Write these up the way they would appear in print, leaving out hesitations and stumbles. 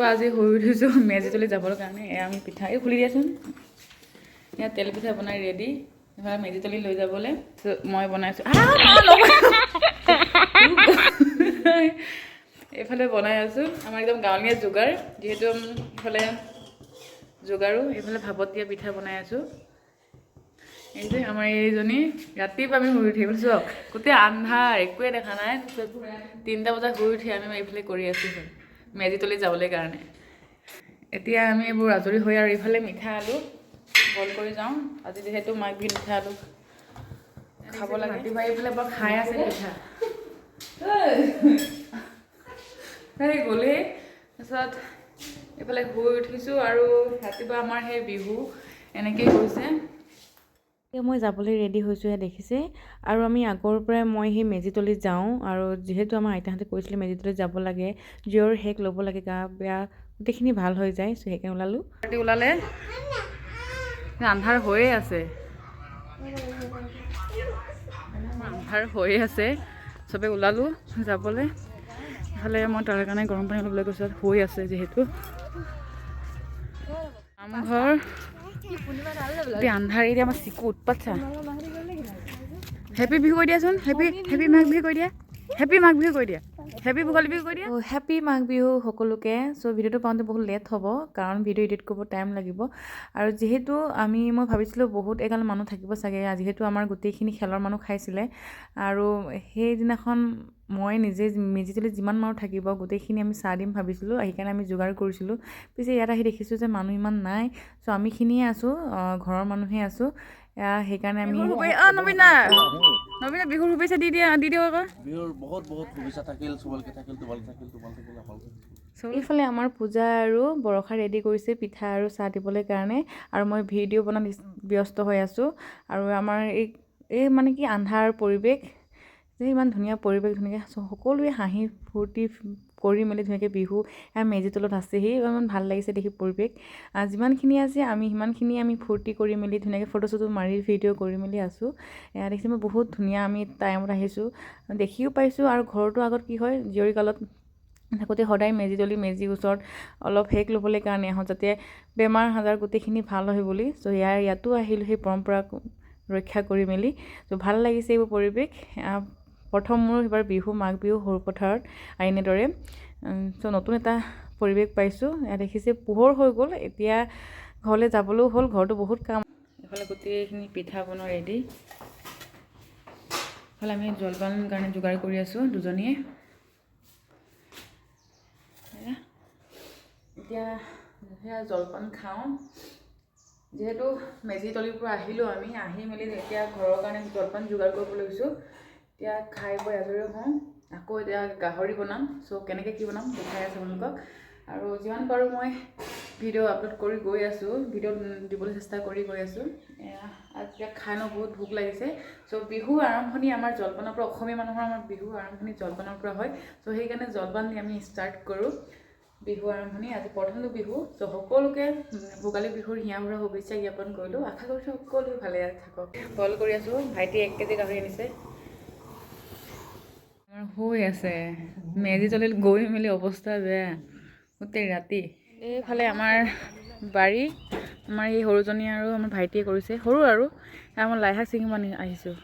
ৰাতিপুৱা আজি শুই উঠিছোঁ মেজিতলি যাবৰ কাৰণে। এয়া আমি পিঠা এই খুলি দিয়াচোন। ইয়াত তেল পিঠা বনাই ৰেডি, এইফালে মেজিতলি লৈ যাবলৈ মই বনাইছোঁ। এইফালে বনাই আছোঁ আমাৰ একদম গাঁৱলীয়া যোগাৰ, যিহেতু ইফালে যোগাৰো, এইফালে ভাপত দিয়া পিঠা বনাই আছোঁ। এই যে আমাৰ এইজনী ৰাতিপুৱা আমি শুই উঠি চাওক, গোটেই আন্ধাৰ একোৱে দেখা নাই, 3টা বজাত শুই উঠি আমি এইফালে কৰি আছোঁ মেজিতলি যাবলৈ কাৰণে। এতিয়া আমি এইবোৰ আজৰি হৈ আৰু এইফালে মিঠা আলু বইল কৰি যাওঁ। আজি যিহেতু মাঘ বিহুত মিঠা আলু খাব লাগে। ৰাতিপুৱা এইফালে বৰ খাই আছে পিঠা সেই গ'লেই। তাৰপিছত এইফালে শুই উঠিছোঁ আৰু ৰাতিপুৱা আমাৰ সেই বিহু এনেকেই গৈছে। এতিয়া মই যাবলৈ ৰেডি হৈছোঁহে দেখিছে। আৰু আমি আগৰ পৰাই মই সেই মেজিতলিত যাওঁ, আৰু যিহেতু আমাৰ আইতাহঁতে কৈছিলে মেজিতলিত যাব লাগে, জ্বৰ শেষ ল'ব লাগে, গা বেয়া গোটেইখিনি ভাল হৈ যায়। চ' সেইকাৰণে ওলালোঁ। ওলালে আন্ধাৰ হৈয়ে আছে, আন্ধাৰ হৈয়ে আছে, চবে ওলালোঁ যাবলৈ। ইফালে মই তাৰ কাৰণে গৰম পানী ল'বলৈ গৈছোঁ, হৈ আছে যিহেতু নামঘৰ আন্ধাৰ। এতিয়া আমাৰ চিকু উৎপাত চা। হেপী বিহু কৈ দিয়াচোন, হেপী মাঘ বিহু কৈ দিয়া, হেপী মাঘ বিহু কৈ দিয়া, হেপী ভোগালী বিহু কৈ দিয়া। হেপী মাঘ বিহু সকলোকে। চ' ভিডিঅ'টো পাওঁতে বহুত লেট হ'ব, কাৰণ ভিডিঅ' এডিট কৰিব টাইম লাগিব। আৰু যিহেতু মই ভাবিছিলোঁ বহুত এগাল মানুহ থাকিব চাগে, যিহেতু আমাৰ গোটেইখিনি খেলৰ মানুহ খাইছিলে, আৰু সেইদিনাখন মই নিজে মেজিতলিত যিমান মানুহ থাকিব গোটেইখিনি আমি চাহ দিম ভাবিছিলোঁ, সেইকাৰণে আমি যোগাৰ কৰিছিলোঁ। পিছে ইয়াত আহি দেখিছোঁ যে মানুহ ইমান নাই। চ' আমিখিনিয়ে আছোঁ, ঘৰৰ মানুহে আছোঁ। সেইকাৰণে আমি নবীনা বিহুৰ শুভেচ্ছা দি দিওঁ আকৌ। বিহুৰ বহুত শুভেচ্ছা থাকিল, চবলৈকে থাকিল, তোমালোকে থাকিল, তোমালোকে থাকিল, আমালোকে থাকিল। এইফালে আমাৰ পূজা আৰু বৰষা ৰেডি কৰিছে পিঠা আৰু চাহ দিবলৈ কাৰণে, আৰু মই ভিডিঅ' বনাত ব্যস্ত হৈ আছোঁ। আৰু আমাৰ এই মানে কি আন্ধাৰ পৰিৱেশ, যে ইমান ধুনীয়া পৰিৱেশ, ধুনীয়াকৈ সকলোৱে হাঁহি ফূৰ্তি কৰি মেলি ধুনীয়াকৈ বিহু মেজিৰ তলত আছেহি। ইমান ভাল লাগিছে দেখি পৰিৱেশ। যিমানখিনি আছে আমি সিমানখিনি আমি ফূৰ্তি কৰি মেলি ধুনীয়াকৈ ফটো চটো মাৰি ভিডিঅ' কৰি মেলি আছোঁ। দেখিছোঁ মই বহুত ধুনীয়া আমি টাইমত আহিছোঁ, দেখিও পাইছোঁ। আৰু ঘৰটো আগত কি হয়, জীয়ৰীকালত থাকোঁতে সদায় মেজিৰ ওচৰত অলপ সেক ল'বলৈ কাৰণে আহোঁ, যাতে বেমাৰ আজাৰ গোটেইখিনি ভাল হয় বুলি। চ' ইয়াতো আহিলোঁ সেই পৰম্পৰা ৰক্ষা কৰি মেলি। ত' ভাল লাগিছে এইবোৰ পৰিৱেশ। প্ৰথম মোৰ এইবাৰ বিহু, মাঘ বিহু সৰু পথাৰত এনেদৰে। চ' নতুন এটা পৰিৱেশ পাইছোঁ। দেখিছে পোহৰ হৈ গ'ল, এতিয়া ঘৰলৈ যাবলৈও হ'ল, ঘৰটো বহুত কাম। এইফালে গোটেইখিনি পিঠা বনোৱা ৰেডি। এইফালে আমি জলপানৰ কাৰণে যোগাৰ কৰি আছোঁ দুজনীয়ে। এতিয়া সেয়া জলপান খাওঁ। যিহেতু মেজিতলিৰ পৰা আহিলোঁ, আমি আহি মেলি এতিয়া ঘৰৰ কাৰণে জলপান যোগাৰ কৰিব লৈছোঁ। এতিয়া খাই বৈ আজৰি হওঁ, আকৌ এতিয়া গাহৰি বনাম। চ' কেনেকৈ কি বনাম দেখাই আছোঁ আপোনালোকক। আৰু যিমান পাৰোঁ মই ভিডিঅ' আপলোড কৰি গৈ আছোঁ, ভিডিঅ' দিবলৈ চেষ্টা কৰি গৈ আছোঁ। এতিয়া খাই ন বহুত ভোক লাগিছে। চ' বিহু আৰম্ভণি আমাৰ জলপানৰ পৰা, অসমীয়া মানুহৰ আমাৰ বিহু আৰম্ভণি জলপানৰ পৰা হয়। চ' সেইকাৰণে জলপান দি আমি ষ্টাৰ্ট কৰোঁ বিহু আৰম্ভণি। আজি প্ৰথমটো বিহু। চ' সকলোকে ভোগালী বিহুৰ হিয়াভৰা শুভেচ্ছা জ্ঞাপন কৰিলোঁ। আশা কৰিছোঁ সকলো ভালে থাকক। বইল কৰি আছোঁ, ভাইটি 1 কেজি গাহৰি আনিছে। আমাৰ শুই আছে মেজিতলিত গৈ মেলি অৱস্থা বেয়া গোটেই ৰাতি। এইফালে আমাৰ বাৰী, আমাৰ এই সৰুজনী আৰু আমাৰ ভাইটিয়ে কৰিছে, সৰু আৰু মই লাইশাক ছিঙিব আহিছোঁ।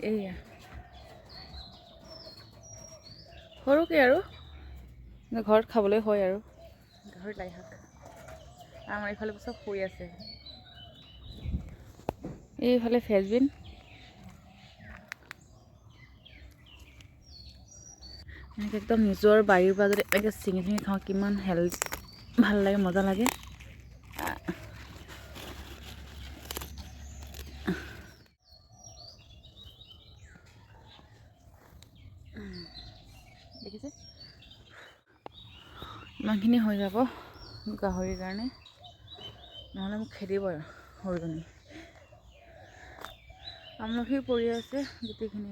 এইয়া সৰুকৈ আৰু ঘৰত খাবলৈ হয় আৰু গাহৰি লাইশাক। আমাৰ এইফালে চব শুই আছে। এইফালে ফেচবিন, এনেকৈ একদম নিজৰ বাৰীৰ পৰা যদি এনেকৈ ছিঙি খাওঁ কিমান ভাল লাগে, মজা লাগে। দেখিছে ইমানখিনি হৈ যাব গাহৰিৰ কাৰণে, নহ'লে মোক খেদিব আৰু সৰুজনী। আমলখি পৰি আছে গোটেইখিনি।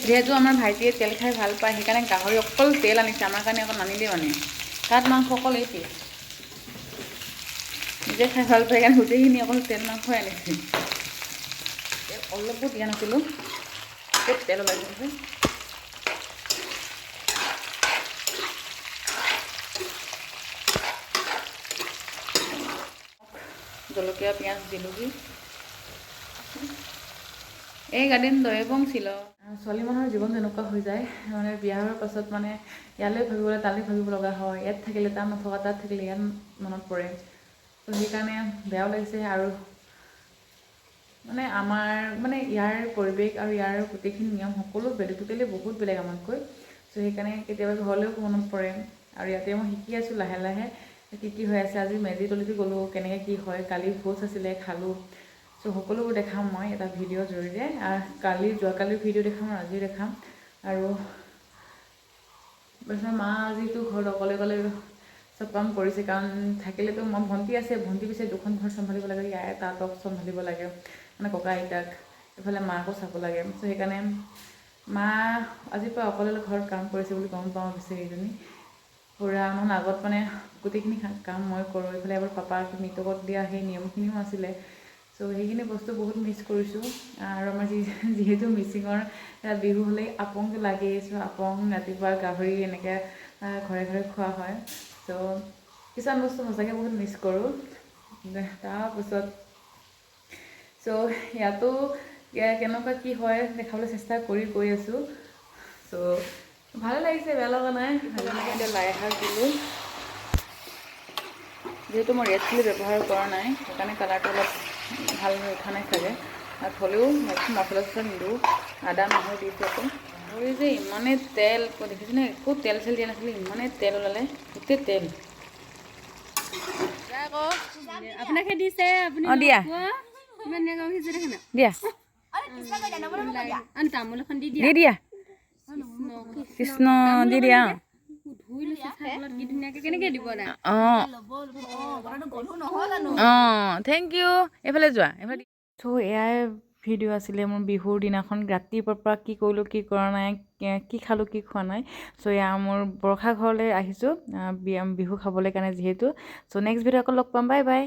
যিহেতু আমাৰ ভাইটিয়ে তেল খাই ভাল পায়, সেইকাৰণে গাহৰি অকল তেল আনিছে, আমাৰ কাৰণে অকল নানিলেই মানে। তাত মাংস অকল এইটোৱে নিজে খাই ভাল পায়, সেইকাৰণে গোটেইখিনি অকল তেল মাংসই আনিছে। অলপো দিয়া নাছিলোঁ। তেল ওলাইছে জলকীয়া পিঁয়াজ দিলোঁহি এই গাদিন দৈ পংছিল ছোৱালী মানুহৰ জীৱন তেনেকুৱা হৈ যায় মানে বিয়া হোৱাৰ পাছত মানে ইয়ালৈ ভাবিবলৈ তালৈ ভাবিব লগা হয় ইয়াত থাকিলে তাত নথকা তাত থাকিলে ইয়াত মনত পৰে তো সেইকাৰণে বেয়াও লাগিছে আৰু মানে আমাৰ মানে ইয়াৰ পৰিৱেশ আৰু ইয়াৰ গোটেইখিনি নিয়ম সকলো বেলেগ টোটেলি বহুত বেলেগ আমাতকৈ চ' সেইকাৰণে কেতিয়াবা ঘৰলৈও মনত পৰে আৰু ইয়াতে মই শিকি আছোঁ লাহে লাহে কি হৈ আছে আজি মেজি তলিটো গ'লোঁ কেনেকৈ কি হয় কালি ভোজ আছিলে খালোঁ চ' সকলোবোৰ দেখাম মই এটা ভিডিঅ'ৰ জৰিয়তে যোৱাকালিৰ ভিডিঅ' দেখাম আৰু আজিও দেখাম আৰু মা আজিতো ঘৰত অকলে চব কাম কৰিছে কাৰণ থাকিলেতো মই ভণ্টি আছে ভণ্টি পিছে দুখন ঘৰ চম্ভালিব লাগে ইয়াৰ তাঁতক চম্ভালিব লাগে মানে ককা আইতাক এইফালে মাকো চাব লাগে চ' সেইকাৰণে মা আজিৰ পৰা অকলে ঘৰত কাম কৰিছে বুলি গম পাওঁ বিচাৰিজনী পুৰা মানে আগত মানে গোটেইখিনি কাম মই কৰোঁ এইফালে এবাৰ পাপাক মৃতকত দিয়া সেই নিয়মখিনিও আছিলে চ' সেইখিনি বস্তু বহুত মিছ কৰিছোঁ আৰু আমাৰ যিহেতু মিচিঙৰ বিহু হ'লে আপংটো লাগেই চ' আপং ৰাতিপুৱা গাহৰি এনেকৈ ঘৰে ঘৰে খোৱা হয় চ' কিছুমান বস্তু সঁচাকৈ বহুত মিছ কৰোঁ তাৰপিছত চ' ইয়াতো কেনেকুৱা কি হয় দেখাবলৈ চেষ্টা কৰি গৈ আছোঁ চ' ভালে লাগিছে বেয়া লগা নাই এতিয়া লাই শাক দিলোঁ যিহেতু মই ৰেড চিলি ব্যৱহাৰ কৰা নাই সেইকাৰণে কালাৰটো অলপ ভাল হৈ উঠা নাই চাগে তাত হ'লেও মছলা চছলা নিদিওঁ আদা নহৰু দিছোঁ আকৌ নহৰু যে ইমানেই তেল দেখিছেনে একো তেল চেল দিয়া নাছিলে ইমানেই তেল ওলালে গোটেই তেল আপোনাকে দিছে আপুনি দিয়া দিয়া তামোল এখন দি দি দিয়া কৃষ্ণ দি দিয়া কেনেকে দিব না অঁ থেংক ইউ এইফালে যোৱা এইফালে চ' এয়াই ভিডিঅ' আছিলে মোৰ বিহুৰ দিনাখন ৰাতিপুৱাৰ পৰা কি কৰিলোঁ কি কৰা নাই কি খালোঁ কি খোৱা নাই চ' এয়া মোৰ বৰষা ঘৰলৈ আহিছোঁ বিহু খাবলৈ কাৰণে যিহেতু চ' নেক্সট ভিডিঅ' আকৌ লগ পাম বাই বাই